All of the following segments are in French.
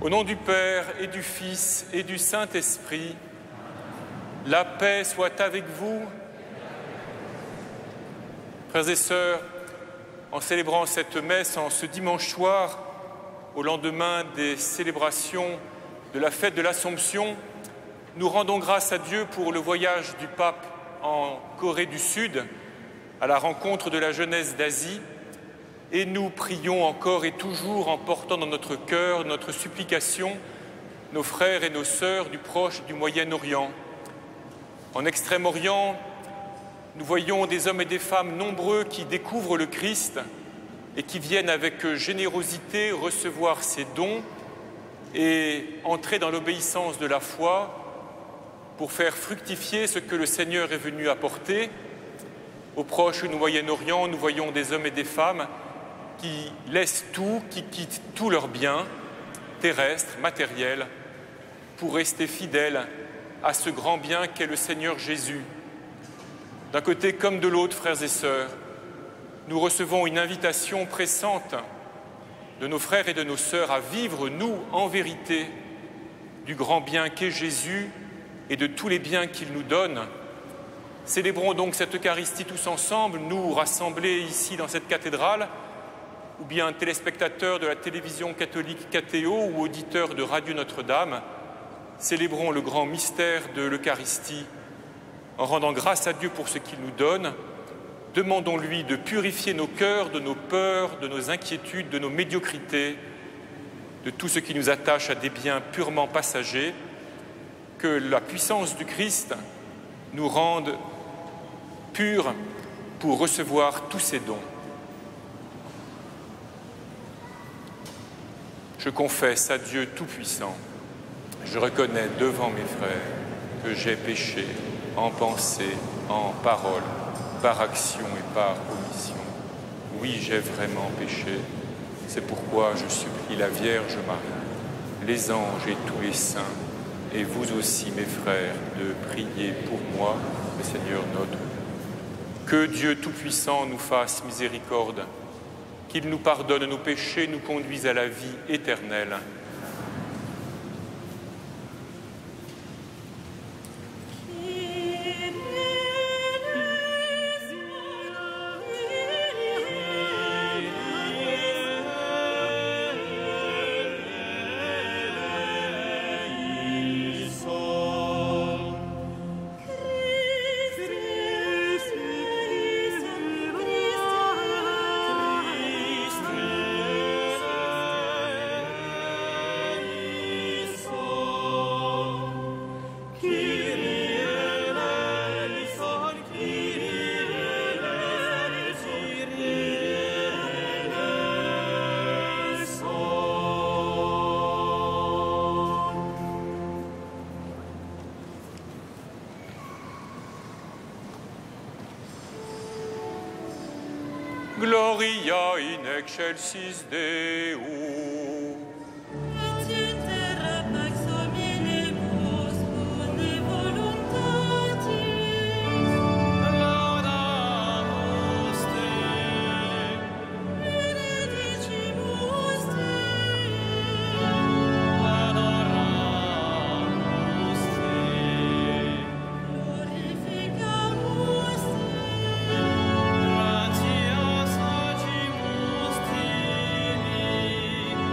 Au nom du Père et du Fils et du Saint-Esprit, la paix soit avec vous. Frères et sœurs, en célébrant cette messe en ce dimanche soir, au lendemain des célébrations de la fête de l'Assomption, nous rendons grâce à Dieu pour le voyage du pape en Corée du Sud, à la rencontre de la jeunesse d'Asie, et nous prions encore et toujours en portant dans notre cœur notre supplication nos frères et nos sœurs du Proche du Moyen-Orient. En Extrême-Orient, nous voyons des hommes et des femmes nombreux qui découvrent le Christ et qui viennent avec générosité recevoir ses dons et entrer dans l'obéissance de la foi pour faire fructifier ce que le Seigneur est venu apporter. Au Proche du Moyen-Orient, nous voyons des hommes et des femmes qui laissent tout, qui quittent tous leurs biens terrestres, matériels, pour rester fidèles à ce grand bien qu'est le Seigneur Jésus. D'un côté comme de l'autre, frères et sœurs, nous recevons une invitation pressante de nos frères et de nos sœurs à vivre, nous, en vérité, du grand bien qu'est Jésus et de tous les biens qu'il nous donne. Célébrons donc cette Eucharistie tous ensemble, nous rassemblés ici dans cette cathédrale, ou bien téléspectateurs de la télévision catholique KTO ou auditeurs de Radio Notre-Dame. Célébrons le grand mystère de l'Eucharistie en rendant grâce à Dieu pour ce qu'il nous donne. Demandons-lui de purifier nos cœurs de nos peurs, de nos inquiétudes, de nos médiocrités, de tout ce qui nous attache à des biens purement passagers. Que la puissance du Christ nous rende purs pour recevoir tous ses dons. Je confesse à Dieu Tout-Puissant, je reconnais devant mes frères que j'ai péché en pensée, en parole, par action et par omission. Oui, j'ai vraiment péché. C'est pourquoi je supplie la Vierge Marie, les anges et tous les saints, et vous aussi, mes frères, de prier pour moi, le Seigneur notre Dieu. Que Dieu Tout-Puissant nous fasse miséricorde, qu'il nous pardonne nos péchés, nous conduise à la vie éternelle. Gloria in excelsis Deo. Et iter pax hominibus bone voluntatis. Laudamus Te. Benedicimus Te. Adoramus Te. Glorificamus Te. Gratias agimus Tibi.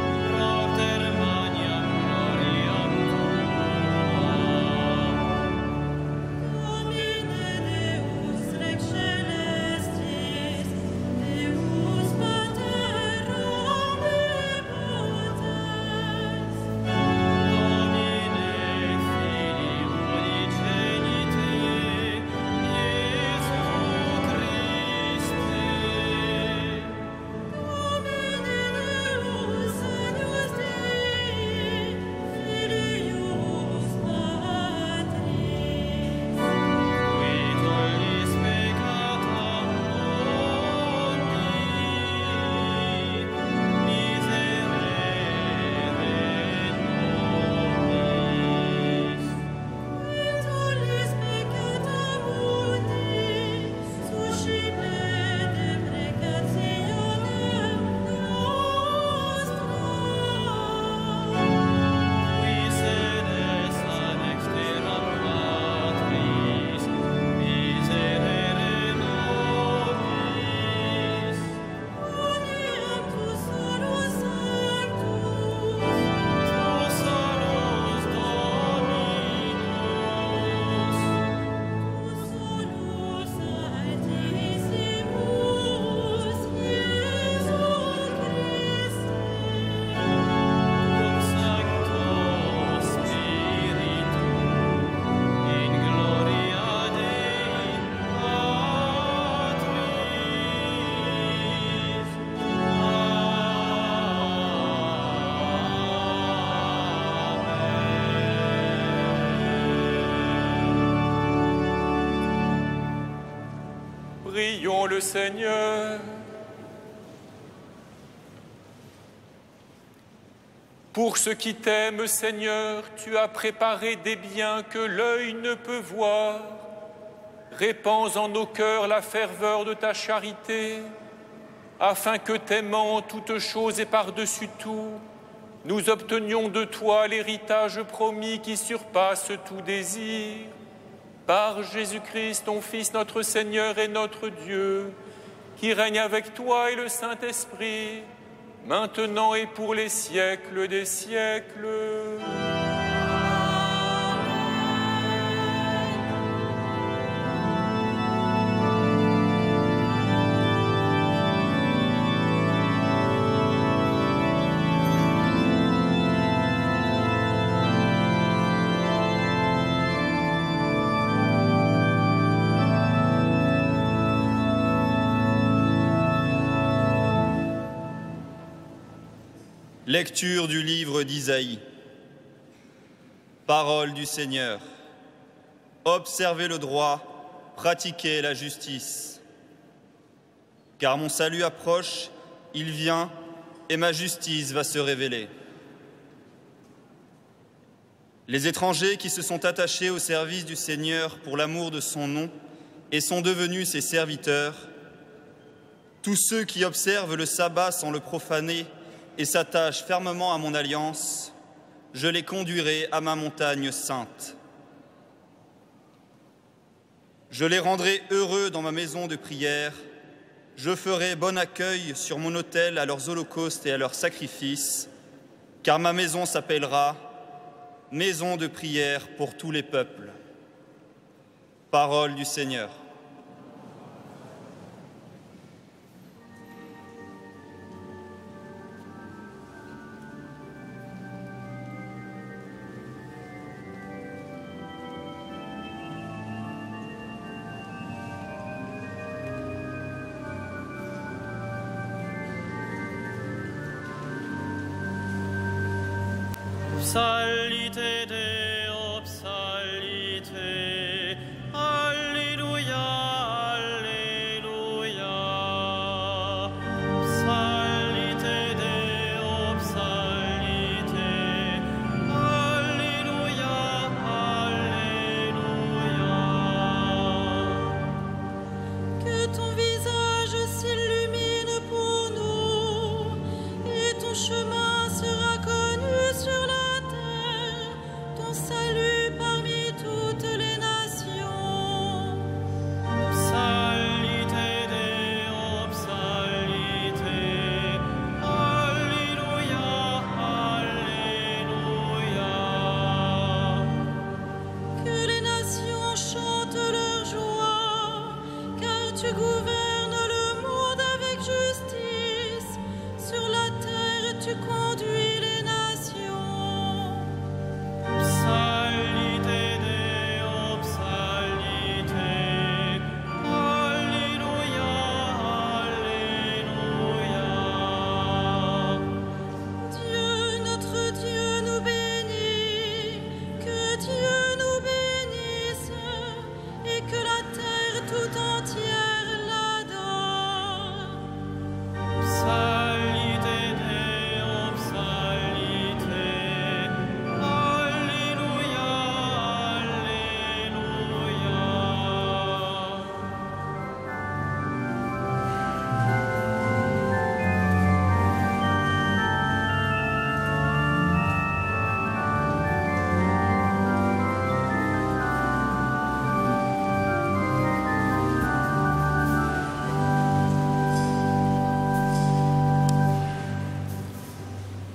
Prions le Seigneur. Pour ceux qui t'aiment, Seigneur, tu as préparé des biens que l'œil ne peut voir. Répands en nos cœurs la ferveur de ta charité, afin que, t'aimant toutes choses et par-dessus tout, nous obtenions de toi l'héritage promis qui surpasse tout désir. Par Jésus-Christ, ton Fils, notre Seigneur et notre Dieu, qui règne avec toi et le Saint-Esprit, maintenant et pour les siècles des siècles. Lecture du livre d'Isaïe. Parole du Seigneur. Observez le droit, pratiquez la justice. Car mon salut approche, il vient, et ma justice va se révéler. Les étrangers qui se sont attachés au service du Seigneur pour l'amour de son nom et sont devenus ses serviteurs, tous ceux qui observent le sabbat sans le profaner et s'attachent fermement à mon alliance, je les conduirai à ma montagne sainte. Je les rendrai heureux dans ma maison de prière, je ferai bon accueil sur mon autel à leurs holocaustes et à leurs sacrifices, car ma maison s'appellera maison de prière pour tous les peuples. Parole du Seigneur. Psalite Deo, psalite, Alleluia, Alleluia. Psalite Deo, psalite, Alleluia, Alleluia. Que ton visage s'illumine pour nous et ton chemin sera connu sur la ton salut parmi toutes les nations. Psalite Deo, psalite, Alleluia, Alleluia. Que les nations chantent leur joie, car tu gouvernes le monde avec justice. Sur la terre tu conduis les nations. Psalite Deo, psalite, Alleluia, Alleluia. Dieu, notre Dieu, nous bénit, que Dieu nous bénisse et que la terre tout entière l'adore. Psalite Deo, psalite, Alleluia, Alleluia.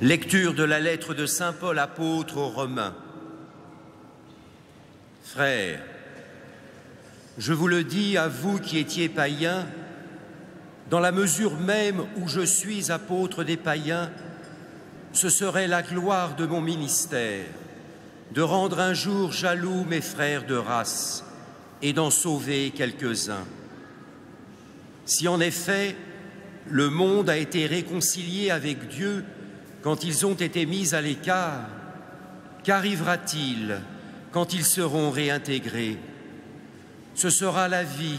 Lecture de la lettre de saint Paul apôtre aux Romains. Frères, je vous le dis à vous qui étiez païens, dans la mesure même où je suis apôtre des païens, ce serait la gloire de mon ministère, de rendre un jour jaloux mes frères de race et d'en sauver quelques-uns. Si en effet le monde a été réconcilié avec Dieu quand ils ont été mis à l'écart, qu'arrivera-t-il quand ils seront réintégrés? Ce sera la vie,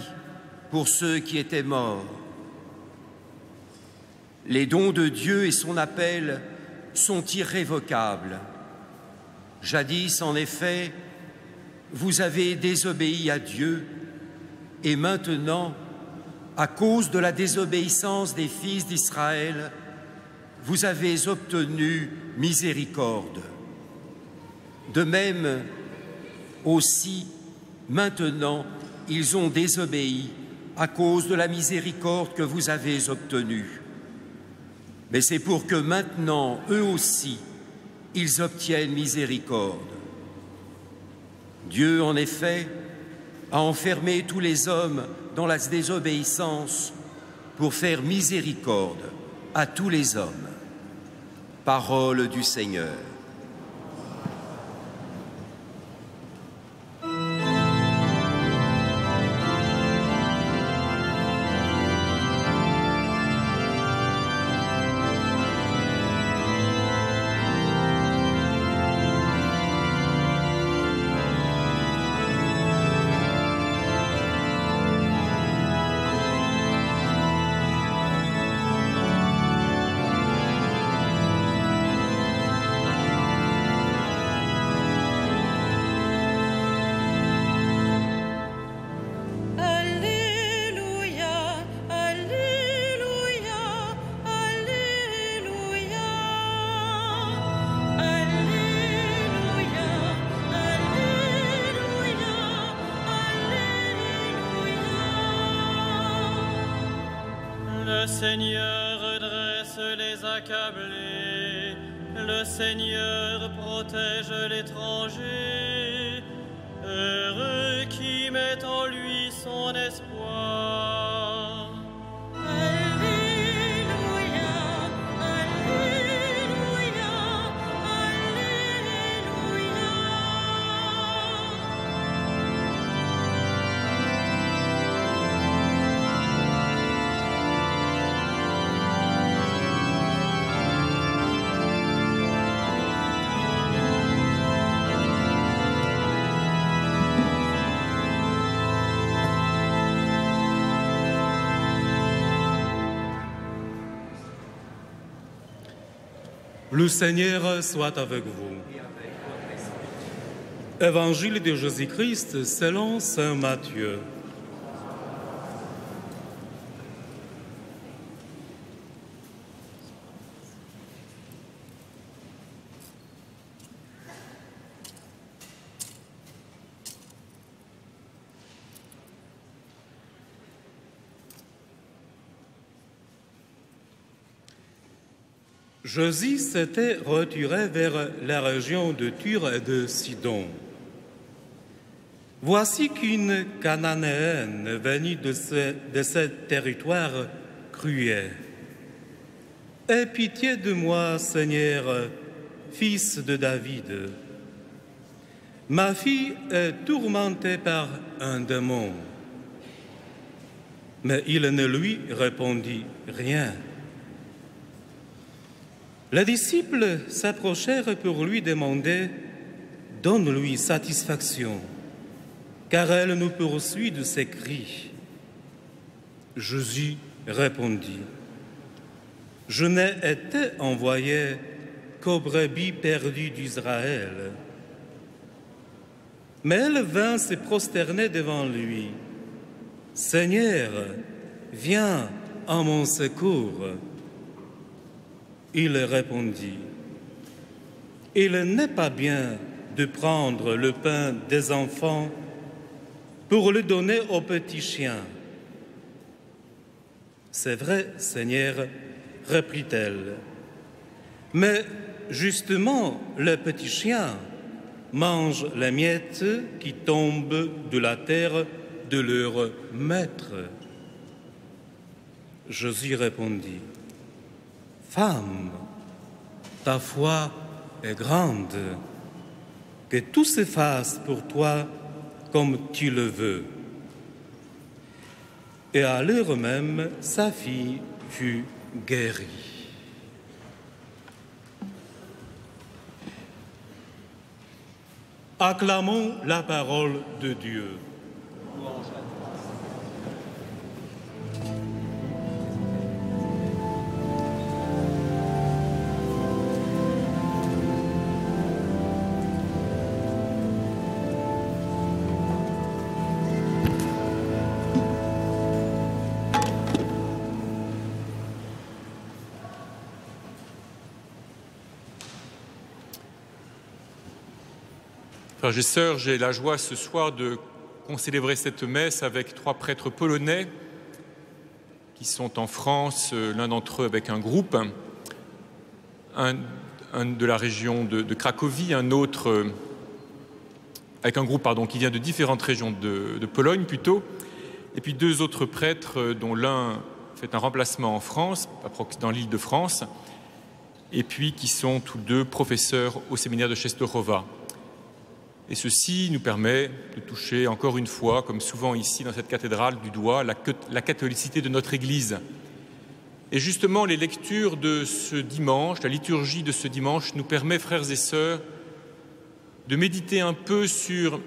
pour ceux qui étaient morts. Les dons de Dieu et son appel sont irrévocables. Jadis, en effet, vous avez désobéi à Dieu, et maintenant, à cause de la désobéissance des fils d'Israël, vous avez obtenu miséricorde. De même, aussi, maintenant, ils ont désobéi à cause de la miséricorde que vous avez obtenue. Mais c'est pour que maintenant, eux aussi, ils obtiennent miséricorde. Dieu, en effet, a enfermé tous les hommes dans la désobéissance pour faire miséricorde à tous les hommes. Parole du Seigneur. Le Seigneur redresse les accablés, le Seigneur protège l'étranger. Heureux qui met en lui son espoir. Alléluia, Alléluia, Alléluia. Le Seigneur soit avec vous. Évangile de Jésus-Christ selon saint Matthieu. Jésus s'était retiré vers la région de Tyr et de Sidon. Voici qu'une Cananéenne venue de ce territoire criait : « Aie pitié de moi, Seigneur, fils de David. Ma fille est tourmentée par un démon. » Mais il ne lui répondit rien. Les disciples s'approchèrent pour lui demander « Donne-lui satisfaction, car elle nous poursuit de ses cris. » Jésus répondit : « Je n'ai été envoyé qu'aux brebis perdues d'Israël. » Mais elle vint se prosterner devant lui. « Seigneur, viens en mon secours. » Il répondit : « Il n'est pas bien de prendre le pain des enfants pour le donner aux petits chiens. » « C'est vrai, Seigneur, reprit-elle, mais justement les petits chiens mangent les miettes qui tombent de la terre de leur maître. » Jésus répondit : « Femme, ta foi est grande, que tout se fasse pour toi comme tu le veux. » Et à l'heure même, sa fille fut guérie. Acclamons la parole de Dieu. Frères et sœurs, j'ai la joie ce soir de concélébrer cette messe avec 3 prêtres polonais qui sont en France, l'un d'entre eux avec un groupe, un de la région de Cracovie, un autre avec un groupe qui vient de différentes régions de Pologne plutôt, et puis 2 autres prêtres dont l'un fait un remplacement en France, dans l'île de France, et puis qui sont tous 2 professeurs au séminaire de Częstochowa. Et ceci nous permet de toucher encore une fois, comme souvent ici dans cette cathédrale, du doigt la catholicité de notre Église. Et justement, les lectures de ce dimanche, la liturgie de ce dimanche, nous permet, frères et sœurs, de méditer un peu sur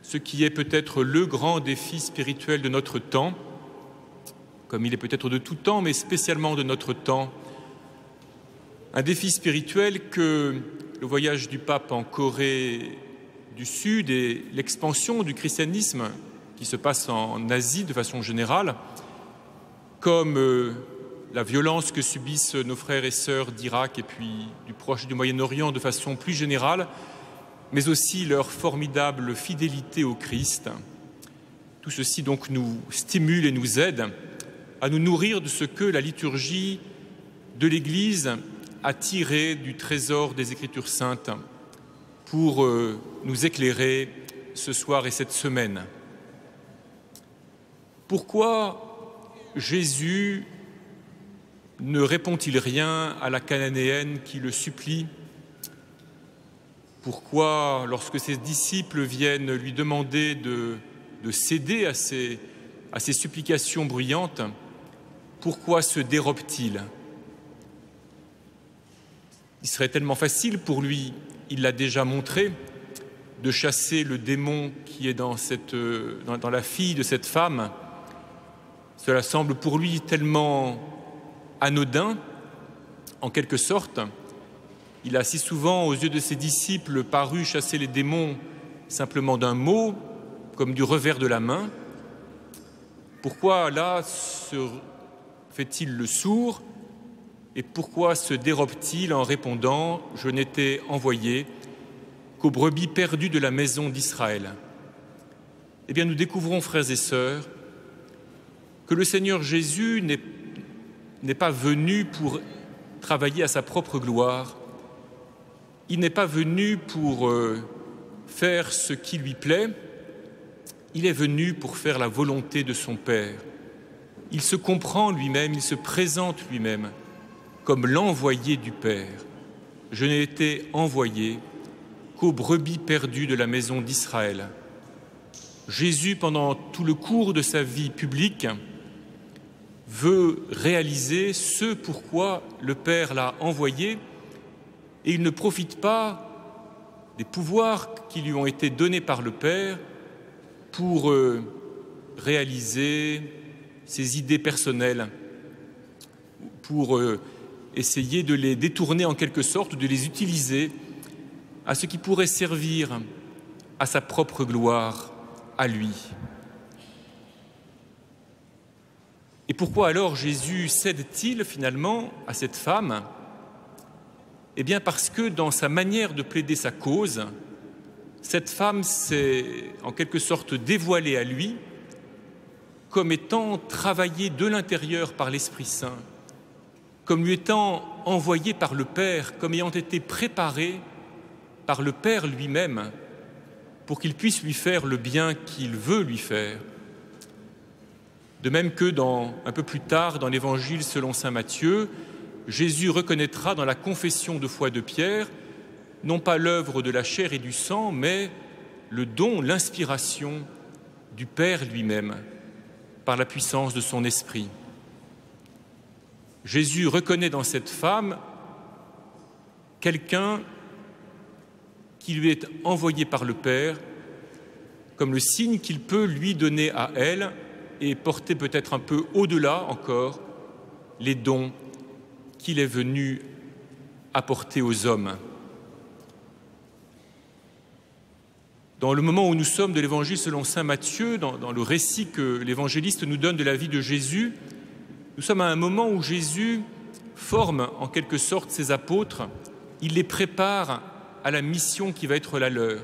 ce qui est peut-être le grand défi spirituel de notre temps, comme il est peut-être de tout temps, mais spécialement de notre temps. Un défi spirituel que le voyage du pape en Corée du Sud et l'expansion du christianisme qui se passe en Asie de façon générale, comme la violence que subissent nos frères et sœurs d'Irak et puis du Proche et du Moyen-Orient de façon plus générale, mais aussi leur formidable fidélité au Christ. Tout ceci donc nous stimule et nous aide à nous nourrir de ce que la liturgie de l'Église a tiré du trésor des Écritures saintes pour nous éclairer ce soir et cette semaine. Pourquoi Jésus ne répond-il rien à la cananéenne qui le supplie? Pourquoi, lorsque ses disciples viennent lui demander de céder à ces supplications bruyantes, pourquoi se dérobe-t-il? Il serait tellement facile pour lui, il l'a déjà montré, de chasser le démon qui est dans la fille de cette femme. Cela semble pour lui tellement anodin, en quelque sorte. Il a si souvent, aux yeux de ses disciples, paru chasser les démons simplement d'un mot, comme du revers de la main. Pourquoi là se fait-il le sourd? Et pourquoi se dérobe-t-il en répondant « Je n'étais envoyé qu'aux brebis perdues de la maison d'Israël » Eh bien, nous découvrons, frères et sœurs, que le Seigneur Jésus n'est pas venu pour travailler à sa propre gloire. Il n'est pas venu pour faire ce qui lui plaît. Il est venu pour faire la volonté de son Père. Il se comprend lui-même, il se présente lui-même comme l'envoyé du Père. Je n'ai été envoyé qu'aux brebis perdues de la maison d'Israël. Jésus, pendant tout le cours de sa vie publique, veut réaliser ce pourquoi le Père l'a envoyé, et il ne profite pas des pouvoirs qui lui ont été donnés par le Père pour réaliser ses idées personnelles, pour essayer de les détourner en quelque sorte, de les utiliser à ce qui pourrait servir à sa propre gloire, à lui. Et pourquoi alors Jésus cède-t-il finalement à cette femme? Eh bien parce que dans sa manière de plaider sa cause, cette femme s'est en quelque sorte dévoilée à lui comme étant travaillée de l'intérieur par l'Esprit Saint, comme lui étant envoyée par le Père, comme ayant été préparée par le Père lui-même pour qu'il puisse lui faire le bien qu'il veut lui faire. De même que un peu plus tard, dans l'Évangile selon saint Matthieu, Jésus reconnaîtra dans la confession de foi de Pierre, non pas l'œuvre de la chair et du sang, mais le don, l'inspiration du Père lui-même, par la puissance de son esprit. Jésus reconnaît dans cette femme quelqu'un qui lui est envoyé par le Père comme le signe qu'il peut lui donner à elle et porter peut-être un peu au-delà encore les dons qu'il est venu apporter aux hommes. Dans le moment où nous sommes de l'Évangile selon saint Matthieu, dans le récit que l'évangéliste nous donne de la vie de Jésus, nous sommes à un moment où Jésus forme en quelque sorte ses apôtres, il les prépare à la mission qui va être la leur.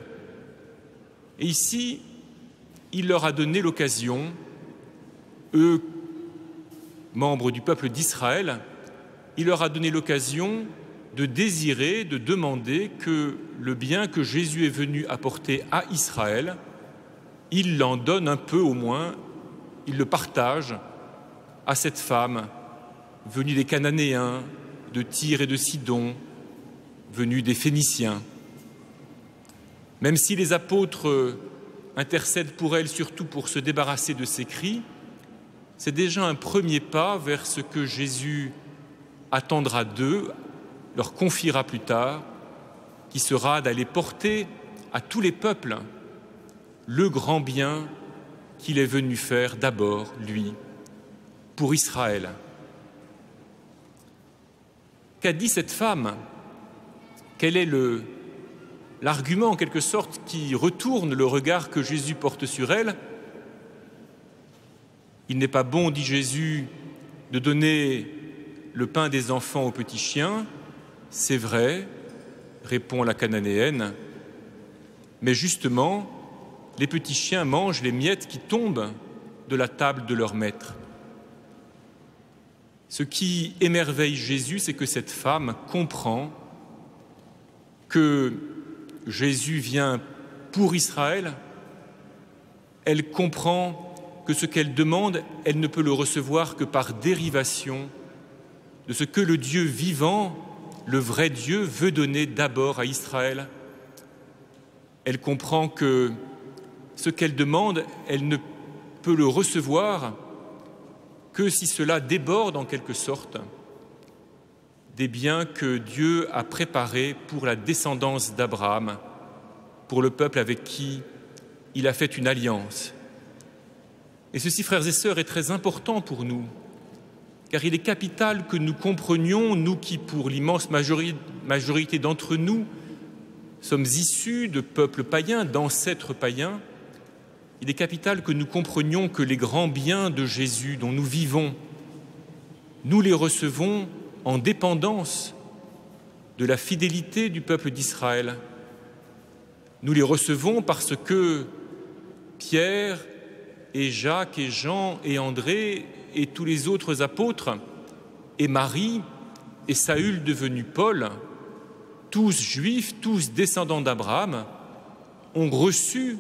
Et ici, il leur a donné l'occasion, eux, membres du peuple d'Israël, il leur a donné l'occasion de désirer, de demander que le bien que Jésus est venu apporter à Israël, il l'en donne un peu au moins, il le partage à cette femme venue des Cananéens, de Tyr et de Sidon, venue des Phéniciens. Même si les apôtres intercèdent pour elle, surtout pour se débarrasser de ses cris, c'est déjà un premier pas vers ce que Jésus attendra d'eux, leur confiera plus tard, qui sera d'aller porter à tous les peuples le grand bien qu'il est venu faire d'abord, lui, pour Israël. Qu'a dit cette femme? Quel est l'argument, en quelque sorte, qui retourne le regard que Jésus porte sur elle? Il n'est pas bon, dit Jésus, de donner le pain des enfants aux petits chiens. C'est vrai, répond la Cananéenne, mais justement, les petits chiens mangent les miettes qui tombent de la table de leur maître. Ce qui émerveille Jésus, c'est que cette femme comprend que Jésus vient pour Israël. Elle comprend que ce qu'elle demande, elle ne peut le recevoir que par dérivation de ce que le Dieu vivant, le vrai Dieu, veut donner d'abord à Israël. Elle comprend que ce qu'elle demande, elle ne peut le recevoir que si cela déborde en quelque sorte des biens que Dieu a préparés pour la descendance d'Abraham, pour le peuple avec qui il a fait une alliance. Et ceci, frères et sœurs, est très important pour nous, car il est capital que nous comprenions, nous qui, pour l'immense majorité d'entre nous, sommes issus de peuples païens, d'ancêtres païens, il est capital que nous comprenions que les grands biens de Jésus dont nous vivons, nous les recevons en dépendance de la fidélité du peuple d'Israël. Nous les recevons parce que Pierre et Jacques et Jean et André et tous les autres apôtres et Marie et Saül devenu Paul, tous juifs, tous descendants d'Abraham, ont reçu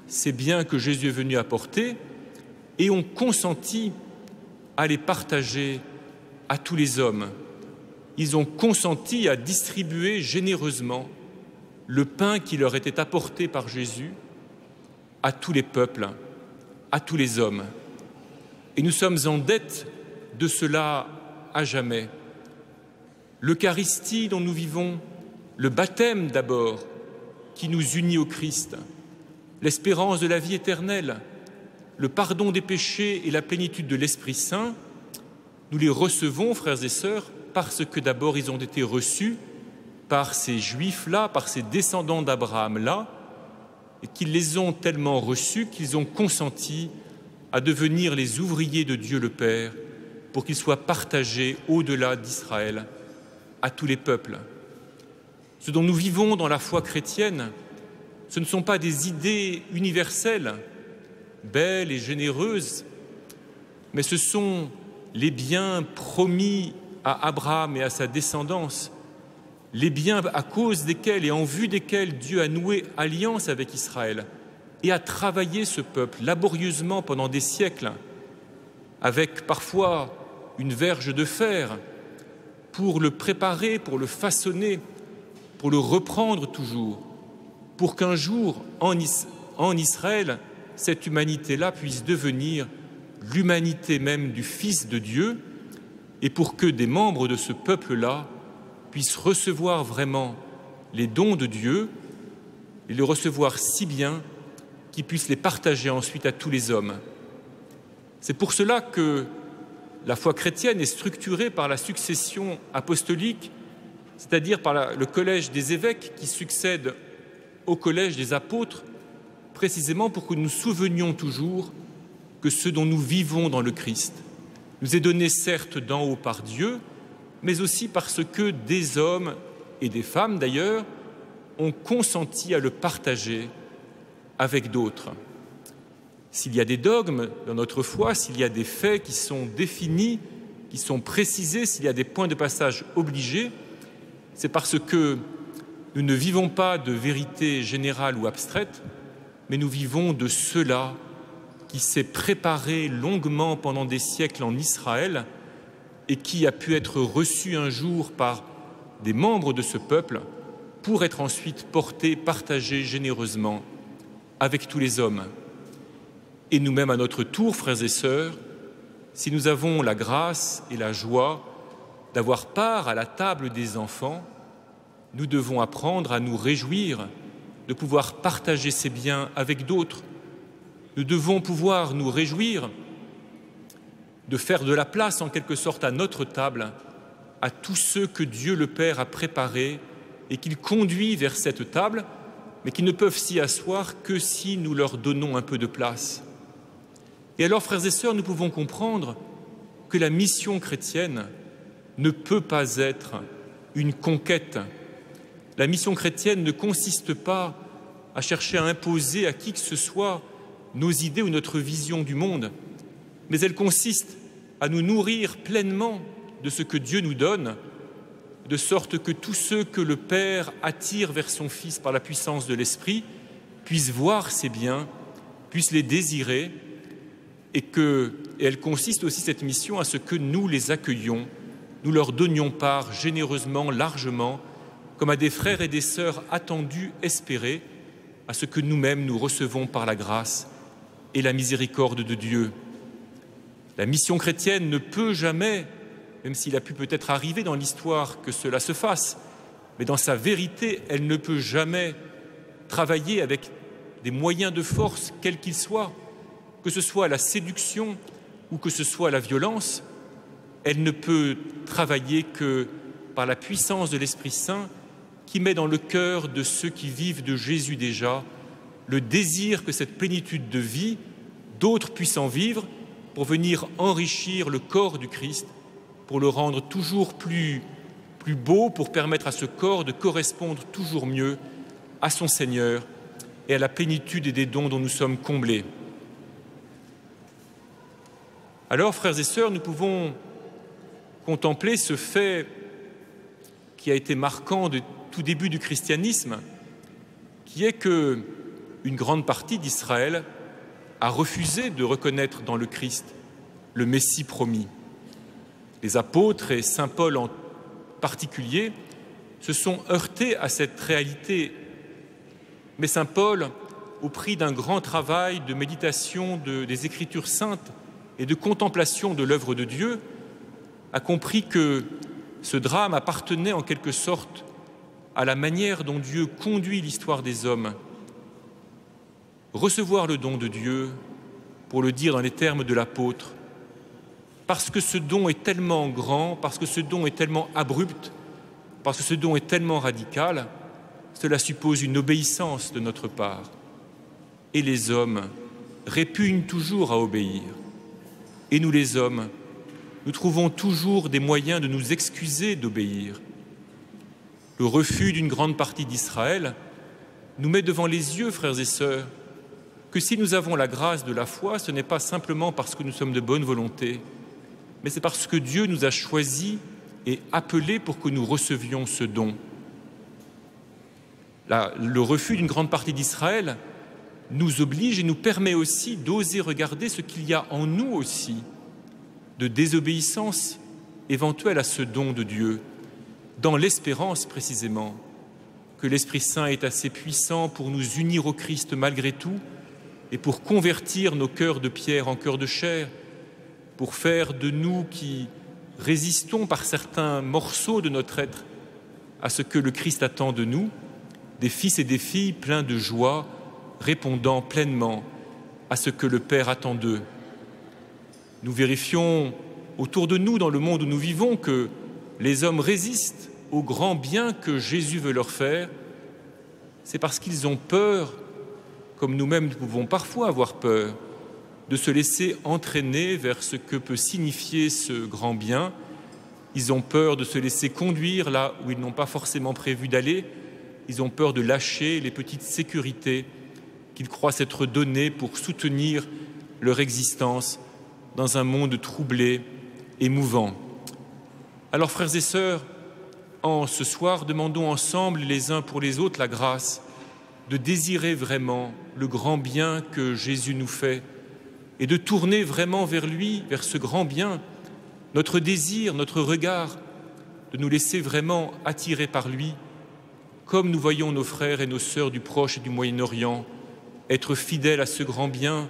ces biens que Jésus est venu apporter et ont consenti à les partager à tous les hommes. Ils ont consenti à distribuer généreusement le pain qui leur était apporté par Jésus à tous les peuples, à tous les hommes. Et nous sommes en dette de cela à jamais. L'Eucharistie dont nous vivons, le baptême d'abord, qui nous unit au Christ, l'espérance de la vie éternelle, le pardon des péchés et la plénitude de l'Esprit Saint, nous les recevons, frères et sœurs, parce que d'abord ils ont été reçus par ces Juifs-là, par ces descendants d'Abraham-là, et qu'ils les ont tellement reçus qu'ils ont consenti à devenir les ouvriers de Dieu le Père pour qu'ils soient partagés au-delà d'Israël à tous les peuples. Ce dont nous vivons dans la foi chrétienne, ce ne sont pas des idées universelles, belles et généreuses, mais ce sont les biens promis à Abraham et à sa descendance, les biens à cause desquels et en vue desquels Dieu a noué alliance avec Israël et a travaillé ce peuple laborieusement pendant des siècles, avec parfois une verge de fer, pour le préparer, pour le façonner, pour le reprendre toujours, pour qu'un jour, en Israël, cette humanité-là puisse devenir l'humanité même du Fils de Dieu, et pour que des membres de ce peuple-là puissent recevoir vraiment les dons de Dieu, et les recevoir si bien qu'ils puissent les partager ensuite à tous les hommes. C'est pour cela que la foi chrétienne est structurée par la succession apostolique, c'est-à-dire par le collège des évêques qui succède au collège des apôtres, précisément pour que nous nous souvenions toujours que ce dont nous vivons dans le Christ nous est donné certes d'en haut par Dieu, mais aussi parce que des hommes et des femmes d'ailleurs ont consenti à le partager avec d'autres. S'il y a des dogmes dans notre foi, s'il y a des faits qui sont définis, qui sont précisés, s'il y a des points de passage obligés, c'est parce que nous ne vivons pas de vérité générale ou abstraite, mais nous vivons de cela qui s'est préparé longuement pendant des siècles en Israël et qui a pu être reçu un jour par des membres de ce peuple pour être ensuite porté, partagé généreusement avec tous les hommes. Et nous-mêmes, à notre tour, frères et sœurs, si nous avons la grâce et la joie d'avoir part à la table des enfants, nous devons apprendre à nous réjouir de pouvoir partager ces biens avec d'autres. Nous devons pouvoir nous réjouir de faire de la place, en quelque sorte, à notre table, à tous ceux que Dieu le Père a préparés et qu'il conduit vers cette table, mais qui ne peuvent s'y asseoir que si nous leur donnons un peu de place. Et alors, frères et sœurs, nous pouvons comprendre que la mission chrétienne ne peut pas être une conquête. La mission chrétienne ne consiste pas à chercher à imposer à qui que ce soit nos idées ou notre vision du monde, mais elle consiste à nous nourrir pleinement de ce que Dieu nous donne, de sorte que tous ceux que le Père attire vers son Fils par la puissance de l'Esprit puissent voir ces biens, puissent les désirer, et elle consiste aussi, cette mission, à ce que nous les accueillions, nous leur donnions part généreusement, largement, comme à des frères et des sœurs attendus, espérés, à ce que nous-mêmes nous recevons par la grâce et la miséricorde de Dieu. La mission chrétienne ne peut jamais, même s'il a pu peut-être arriver dans l'histoire que cela se fasse, mais dans sa vérité, elle ne peut jamais travailler avec des moyens de force, quels qu'ils soient, que ce soit la séduction ou que ce soit la violence. Elle ne peut travailler que par la puissance de l'Esprit Saint qui met dans le cœur de ceux qui vivent de Jésus déjà le désir que cette plénitude de vie, d'autres puissent en vivre pour venir enrichir le corps du Christ, pour le rendre toujours plus beau, pour permettre à ce corps de correspondre toujours mieux à son Seigneur et à la plénitude et des dons dont nous sommes comblés. Alors, frères et sœurs, nous pouvons contempler ce fait qui a été marquant de tout début du christianisme, qui est que une grande partie d'Israël a refusé de reconnaître dans le Christ le Messie promis. Les apôtres et saint Paul en particulier se sont heurtés à cette réalité. Mais saint Paul, au prix d'un grand travail de méditation des Écritures saintes et de contemplation de l'œuvre de Dieu, a compris que ce drame appartenait en quelque sorte à la manière dont Dieu conduit l'histoire des hommes. Recevoir le don de Dieu, pour le dire dans les termes de l'apôtre, parce que ce don est tellement grand, parce que ce don est tellement abrupt, parce que ce don est tellement radical, cela suppose une obéissance de notre part. Et les hommes répugnent toujours à obéir. Et nous les hommes, nous trouvons toujours des moyens de nous excuser d'obéir. Le refus d'une grande partie d'Israël nous met devant les yeux, frères et sœurs, que si nous avons la grâce de la foi, ce n'est pas simplement parce que nous sommes de bonne volonté, mais c'est parce que Dieu nous a choisis et appelés pour que nous recevions ce don. Le refus d'une grande partie d'Israël nous oblige et nous permet aussi d'oser regarder ce qu'il y a en nous aussi, de désobéissance éventuelle à ce don de Dieu, dans l'espérance précisément que l'Esprit Saint est assez puissant pour nous unir au Christ malgré tout et pour convertir nos cœurs de pierre en cœurs de chair, pour faire de nous qui résistons par certains morceaux de notre être à ce que le Christ attend de nous, des fils et des filles pleins de joie, répondant pleinement à ce que le Père attend d'eux. Nous vérifions autour de nous, dans le monde où nous vivons, que les hommes résistent au grand bien que Jésus veut leur faire. C'est parce qu'ils ont peur, comme nous-mêmes nous pouvons parfois avoir peur, de se laisser entraîner vers ce que peut signifier ce grand bien. Ils ont peur de se laisser conduire là où ils n'ont pas forcément prévu d'aller, ils ont peur de lâcher les petites sécurités qu'ils croient s'être données pour soutenir leur existence dans un monde troublé et mouvant. Alors, frères et sœurs, en ce soir, demandons ensemble les uns pour les autres la grâce de désirer vraiment le grand bien que Jésus nous fait et de tourner vraiment vers lui, vers ce grand bien, notre désir, notre regard, de nous laisser vraiment attirer par lui, comme nous voyons nos frères et nos sœurs du Proche et du Moyen-Orient être fidèles à ce grand bien,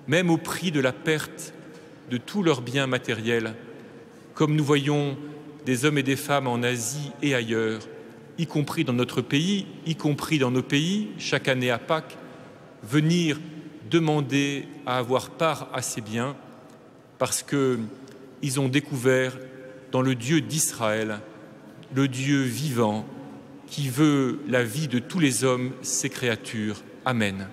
même au prix de la perte de tous leurs biens matériels, comme nous voyons des hommes et des femmes en Asie et ailleurs, y compris dans notre pays, y compris dans nos pays, chaque année à Pâques, venir demander à avoir part à ces biens parce qu'ils ont découvert dans le Dieu d'Israël, le Dieu vivant qui veut la vie de tous les hommes, ses créatures. Amen.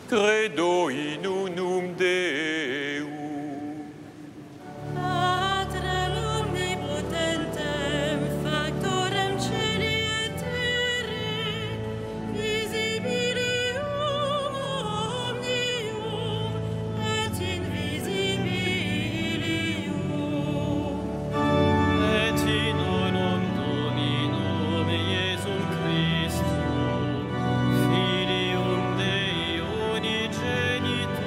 Credo in unum Deum. Patrem omnipotentem, factorem celi et terrae, visibilium omnium et invisibilium. Et in honor Dominum Iesum Christum, Filium Dei unigenitum,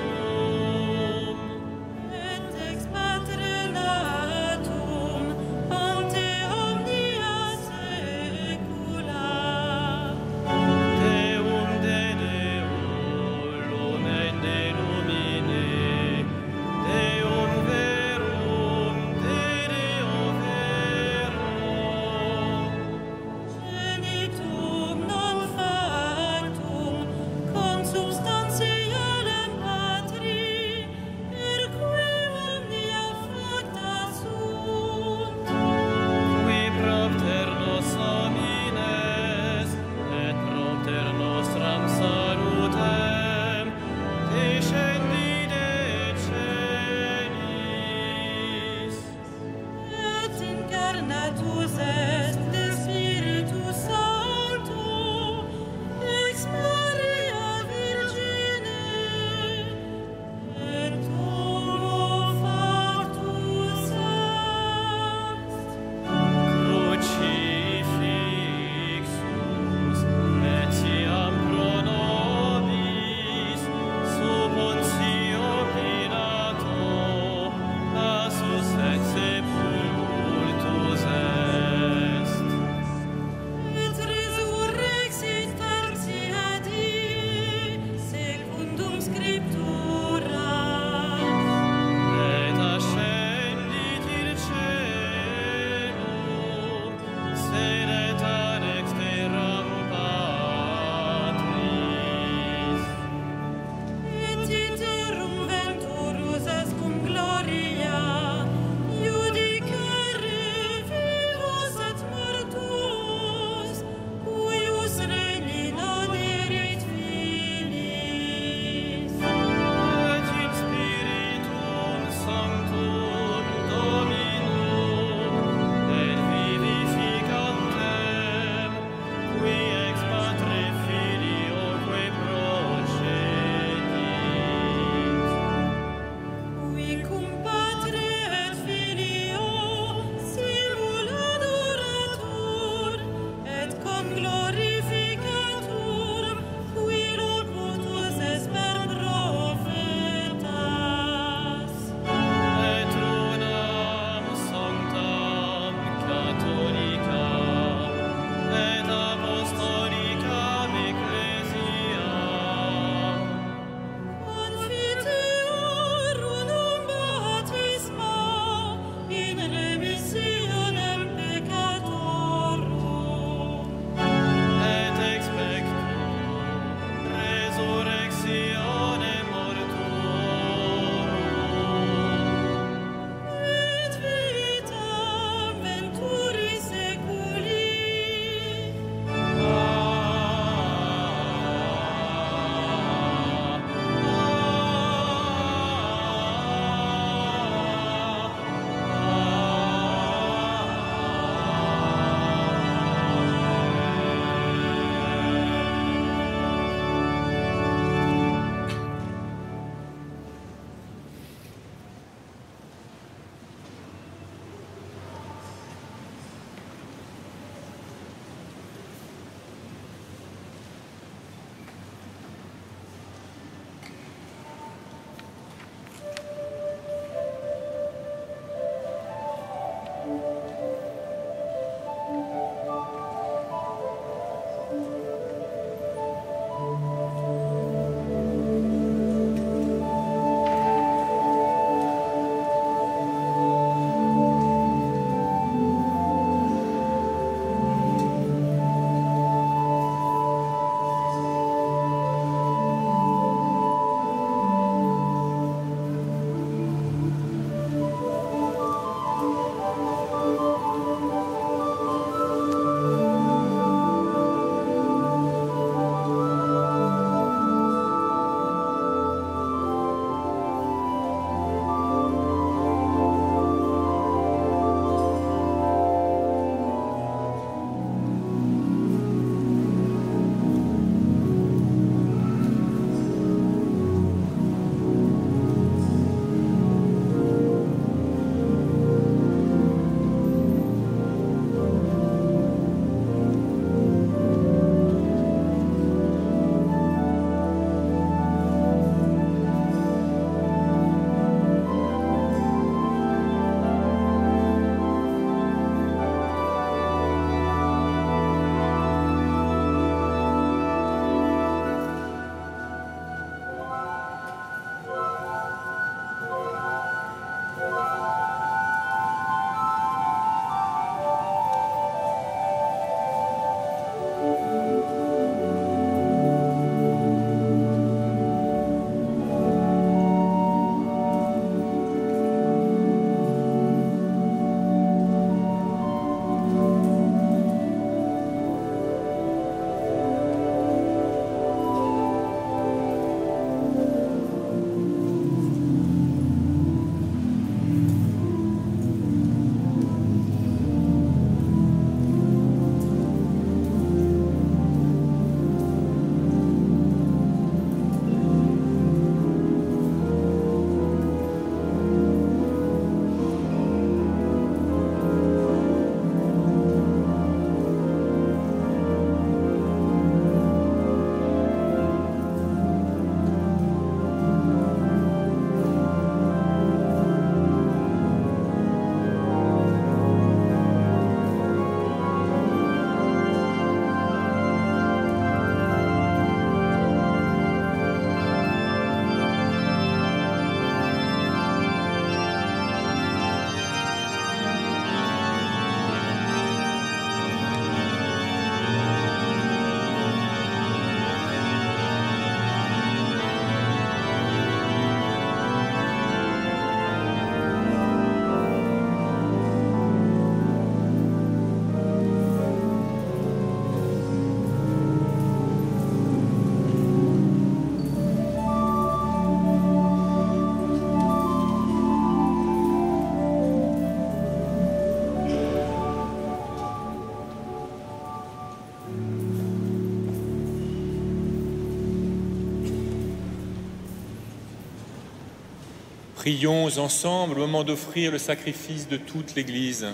Prions ensemble au moment d'offrir le sacrifice de toute l'Église.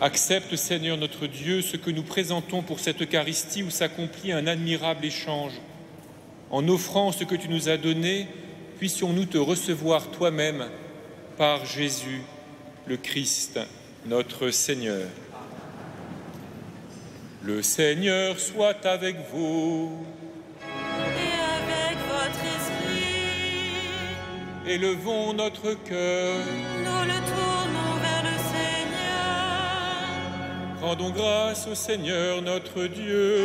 Accepte, Seigneur notre Dieu, ce que nous présentons pour cette Eucharistie où s'accomplit un admirable échange. En offrant ce que tu nous as donné, puissions-nous te recevoir toi-même par Jésus, le Christ, notre Seigneur. Le Seigneur soit avec vous. Et avec votre esprit, Élevons notre cœur. nous le tournons vers le Seigneur. Rendons grâce au Seigneur notre Dieu.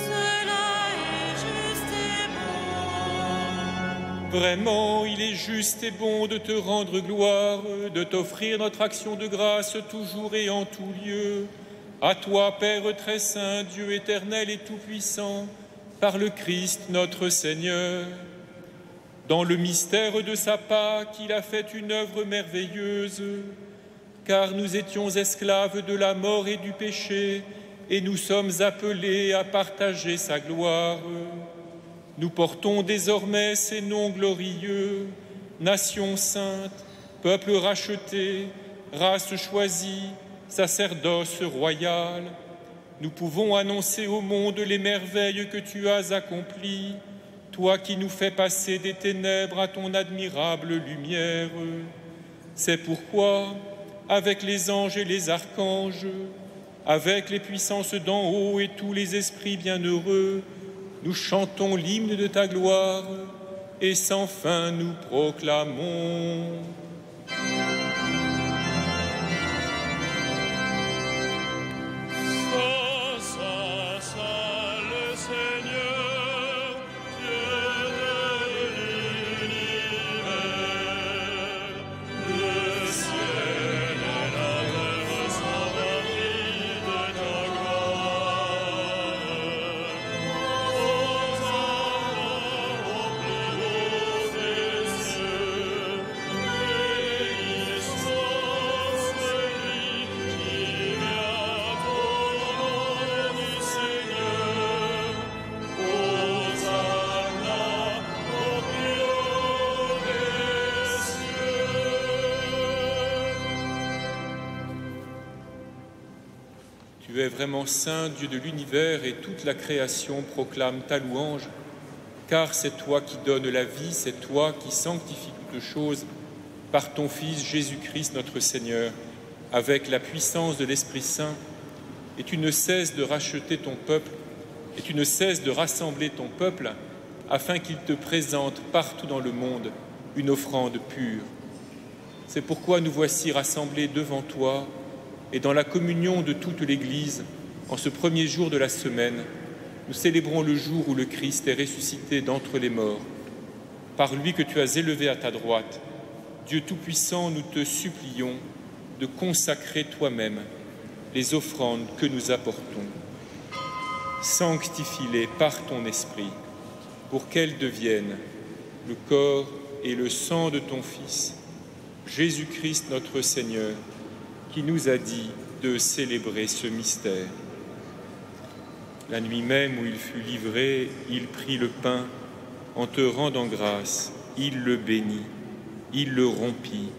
Cela est juste et bon. Vraiment, il est juste et bon de te rendre gloire, de t'offrir notre action de grâce toujours et en tout lieu. À toi, Père très saint, Dieu éternel et tout-puissant, par le Christ notre Seigneur. Dans le mystère de sa Pâque, il a fait une œuvre merveilleuse, car nous étions esclaves de la mort et du péché, et nous sommes appelés à partager sa gloire. Nous portons désormais ces noms glorieux, nation sainte, peuple racheté, race choisie, sacerdoce royal. Nous pouvons annoncer au monde les merveilles que tu as accomplies, toi qui nous fais passer des ténèbres à ton admirable lumière. C'est pourquoi, avec les anges et les archanges, avec les puissances d'en haut et tous les esprits bienheureux, nous chantons l'hymne de ta gloire et sans fin nous proclamons. Tu es vraiment saint, Dieu de l'univers, et toute la création proclame ta louange, car c'est toi qui donnes la vie, c'est toi qui sanctifies toutes choses par ton Fils Jésus-Christ notre Seigneur, avec la puissance de l'Esprit Saint, et tu ne cesses de racheter ton peuple, et tu ne cesses de rassembler ton peuple, afin qu'il te présente partout dans le monde une offrande pure. C'est pourquoi nous voici rassemblés devant toi, et dans la communion de toute l'Église, en ce premier jour de la semaine, nous célébrons le jour où le Christ est ressuscité d'entre les morts. Par lui que tu as élevé à ta droite, Dieu Tout-Puissant, nous te supplions de consacrer toi-même les offrandes que nous apportons. Sanctifie-les par ton Esprit, pour qu'elles deviennent le corps et le sang de ton Fils, Jésus-Christ notre Seigneur, qui nous a dit de célébrer ce mystère. La nuit même où il fut livré, il prit le pain, en te rendant grâce, il le bénit, il le rompit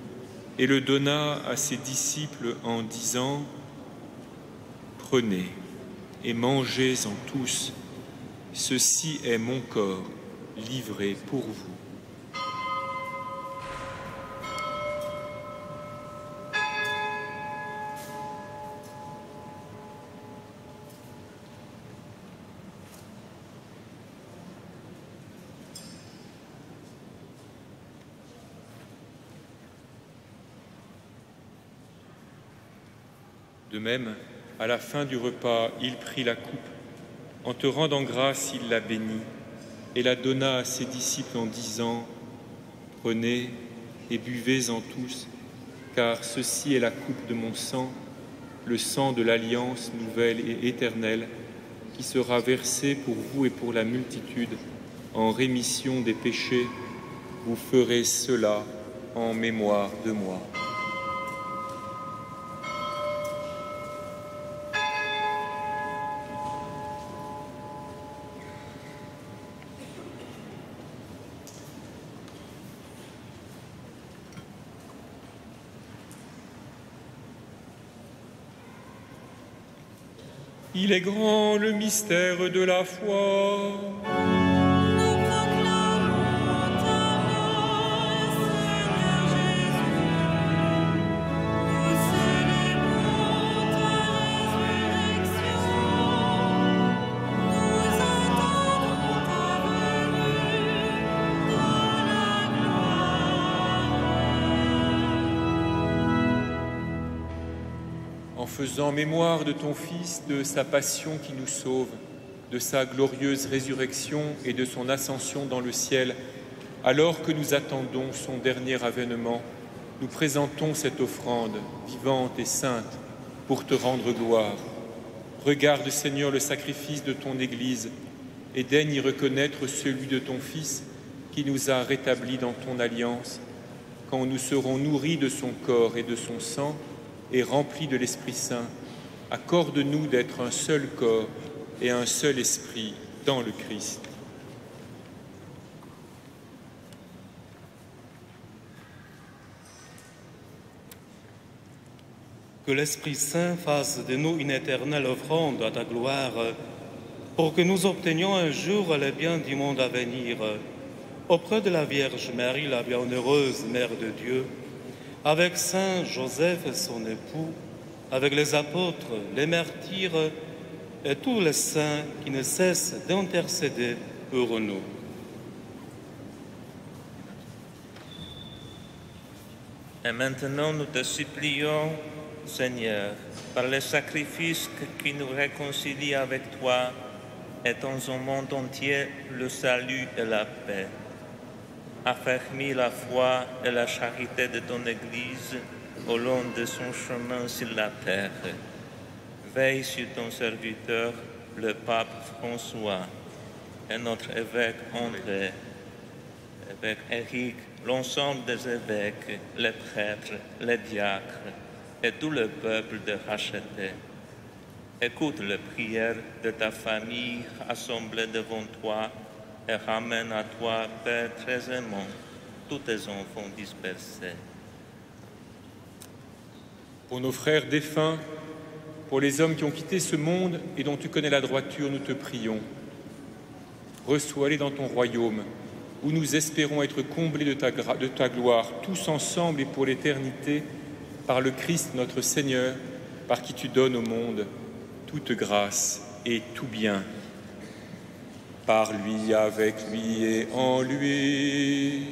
et le donna à ses disciples en disant : « Prenez et mangez-en tous, ceci est mon corps livré pour vous. » De même, à la fin du repas, il prit la coupe. En te rendant grâce, il la bénit et la donna à ses disciples en disant : « Prenez et buvez-en tous, car ceci est la coupe de mon sang, le sang de l'alliance nouvelle et éternelle, qui sera versé pour vous et pour la multitude en rémission des péchés. Vous ferez cela en mémoire de moi. » Il est grand le mystère de la foi. Nous proclamons ta mort, Seigneur Jésus. Nous célébrons ta résurrection. Nous attendons ta venue dans la gloire. En faisant mémoire de ton Fils, de sa passion qui nous sauve, de sa glorieuse résurrection et de son ascension dans le ciel, alors que nous attendons son dernier avènement, nous présentons cette offrande vivante et sainte pour te rendre gloire. Regarde, Seigneur, le sacrifice de ton Église et daigne y reconnaître celui de ton Fils qui nous a rétablis dans ton alliance, quand nous serons nourris de son corps et de son sang et remplis de l'Esprit Saint. Accorde-nous d'être un seul corps et un seul esprit dans le Christ. Que l'Esprit Saint fasse de nous une éternelle offrande à ta gloire, pour que nous obtenions un jour le bien du monde à venir, auprès de la Vierge Marie, la bienheureuse Mère de Dieu, avec Saint Joseph, son époux, avec les apôtres, les martyrs et tous les saints qui ne cessent d'intercéder pour nous. Et maintenant, nous te supplions, Seigneur, par le sacrifice qui nous réconcilie avec toi, étends au monde entier le salut et la paix. Affermis la foi et la charité de ton Église au long de son chemin sur la terre. Veille sur ton serviteur, le pape François, et notre évêque André, évêque Éric, l'ensemble des évêques, les prêtres, les diacres et tout le peuple de racheté. Écoute les prières de ta famille assemblée devant toi et ramène à toi, Père très aimant, tous tes enfants dispersés. Pour nos frères défunts, pour les hommes qui ont quitté ce monde et dont tu connais la droiture, nous te prions. Reçois-les dans ton royaume, où nous espérons être comblés de ta gloire, tous ensemble et pour l'éternité, par le Christ notre Seigneur, par qui tu donnes au monde toute grâce et tout bien. Par lui, avec lui et en lui.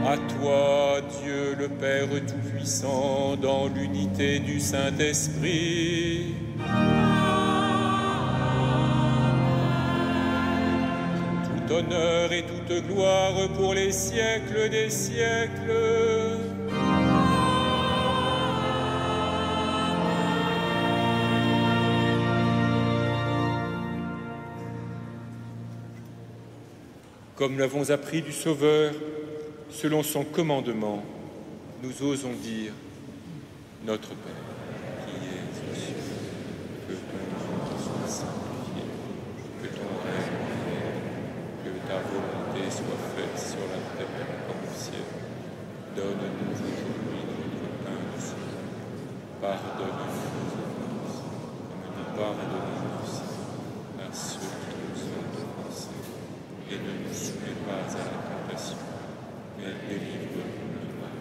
À toi, Dieu le Père Tout-Puissant, dans l'unité du Saint-Esprit. Tout honneur et toute gloire pour les siècles des siècles. Comme nous l'avons appris du Sauveur, selon son commandement, nous osons dire « Notre Père, qui es aux cieux, que ton nom soit sanctifié, que ton règne vienne, que ta volonté soit faite sur la terre comme au ciel. Donne-nous aujourd'hui notre pain de ce jour. Pardonne-nous nos offenses, comme nous pardonnons aussi à ceux qui nous ont offensés. Et ne nous soumets pas à la tentation, mais délivre-nous du mal.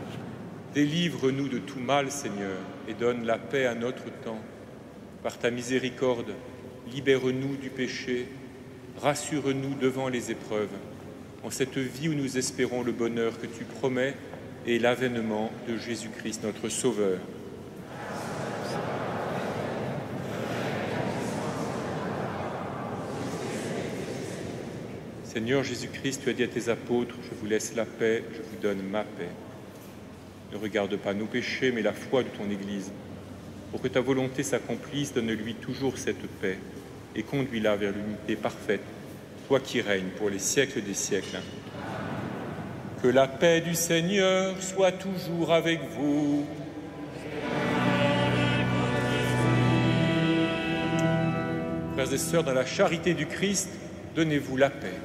Délivre-nous de tout mal, Seigneur, et donne la paix à notre temps. Par ta miséricorde, libère-nous du péché, rassure-nous devant les épreuves, en cette vie où nous espérons le bonheur que tu promets et l'avènement de Jésus-Christ, notre Sauveur. Seigneur Jésus-Christ, tu as dit à tes apôtres, je vous laisse la paix, je vous donne ma paix. Ne regarde pas nos péchés, mais la foi de ton Église. Pour que ta volonté s'accomplisse, donne-lui toujours cette paix et conduis-la vers l'unité parfaite, toi qui règnes pour les siècles des siècles. Que la paix du Seigneur soit toujours avec vous. Frères et sœurs, dans la charité du Christ, donnez-vous la paix.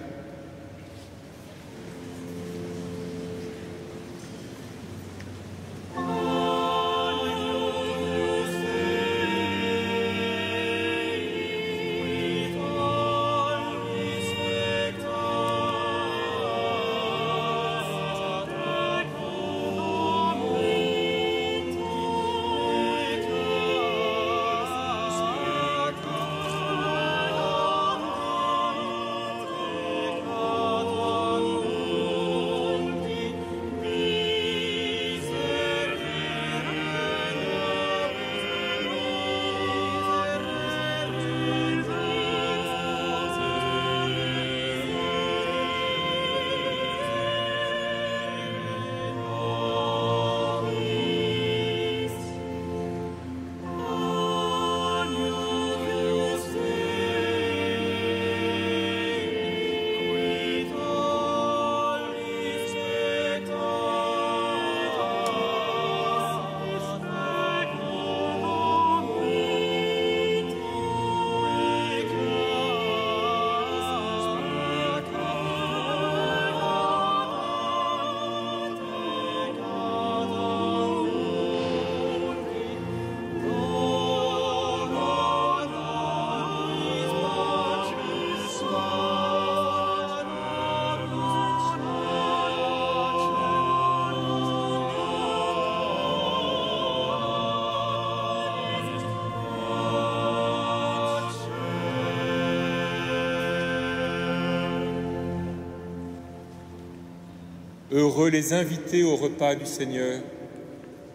Heureux les invités au repas du Seigneur.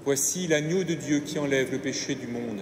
Voici l'agneau de Dieu qui enlève le péché du monde.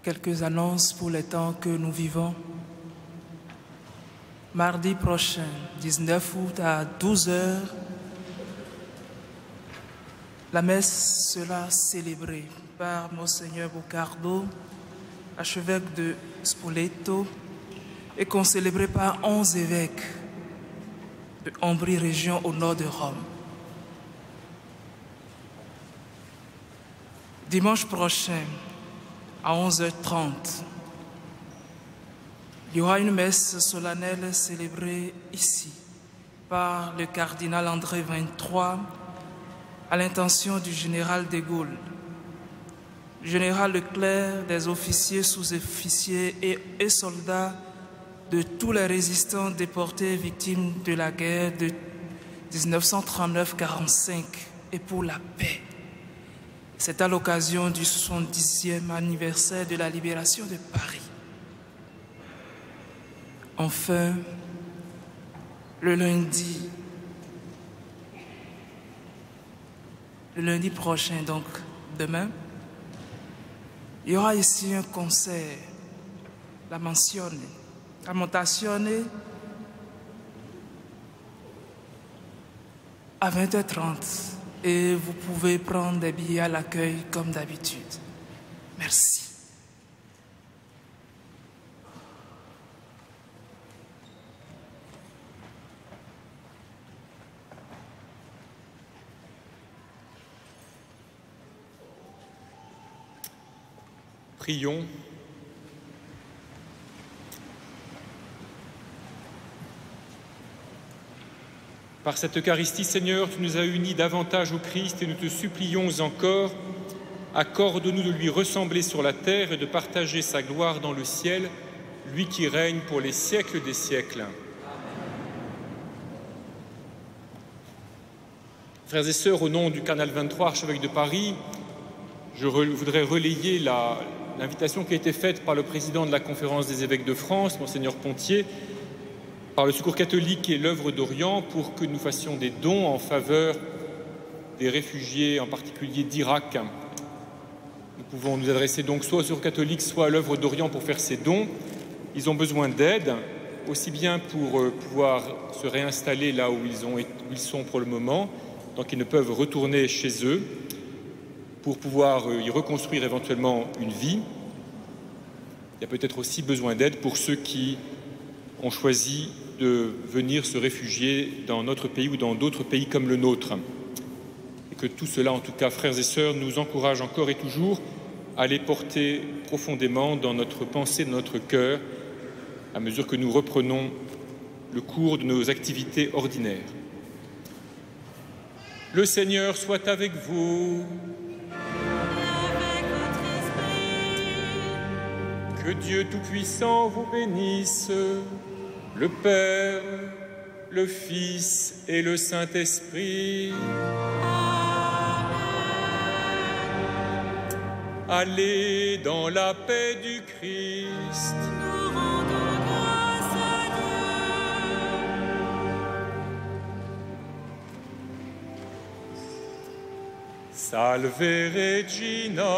quelques annonces pour les temps que nous vivons. Mardi prochain, 19 août à 12 h, la messe sera célébrée par Monseigneur Boccardo, archevêque de Spoleto, et concélébrée par 11 évêques de Ombrie région au nord de Rome. Dimanche prochain, à 11h30, il y aura une messe solennelle célébrée ici par le cardinal André 23 à l'intention du général de Gaulle, général de clerc, des officiers, sous-officiers et soldats de tous les résistants déportés victimes de la guerre de 1939-45 et pour la paix. C'est à l'occasion du 70e anniversaire de la libération de Paris. Enfin, le lundi prochain, donc demain, il y aura ici un concert, la Montazione, à 20h30. Et vous pouvez prendre des billets à l'accueil comme d'habitude. Merci. Prions. Par cette Eucharistie, Seigneur, tu nous as unis davantage au Christ et nous te supplions encore, accorde-nous de lui ressembler sur la terre et de partager sa gloire dans le ciel, lui qui règne pour les siècles des siècles. Frères et sœurs, au nom du Canal 23, archevêque de Paris, je voudrais relayer l'invitation qui a été faite par le président de la Conférence des évêques de France, Monseigneur Pontier, par le Secours catholique et l'œuvre d'Orient pour que nous fassions des dons en faveur des réfugiés, en particulier d'Irak. Nous pouvons nous adresser donc soit au Secours catholique, soit à l'œuvre d'Orient pour faire ces dons. Ils ont besoin d'aide, aussi bien pour pouvoir se réinstaller là où ils sont pour le moment, donc ils ne peuvent retourner chez eux, pour pouvoir y reconstruire éventuellement une vie. Il y a peut-être aussi besoin d'aide pour ceux qui ont choisi de venir se réfugier dans notre pays ou dans d'autres pays comme le nôtre. Et que tout cela, en tout cas, frères et sœurs, nous encourage encore et toujours à les porter profondément dans notre pensée, dans notre cœur, à mesure que nous reprenons le cours de nos activités ordinaires. Le Seigneur soit avec vous. Que Dieu Tout-Puissant vous bénisse, le Père, le Fils et le Saint-Esprit. Allez dans la paix du Christ. Nous rendons grâce à Dieu. Salve Regina.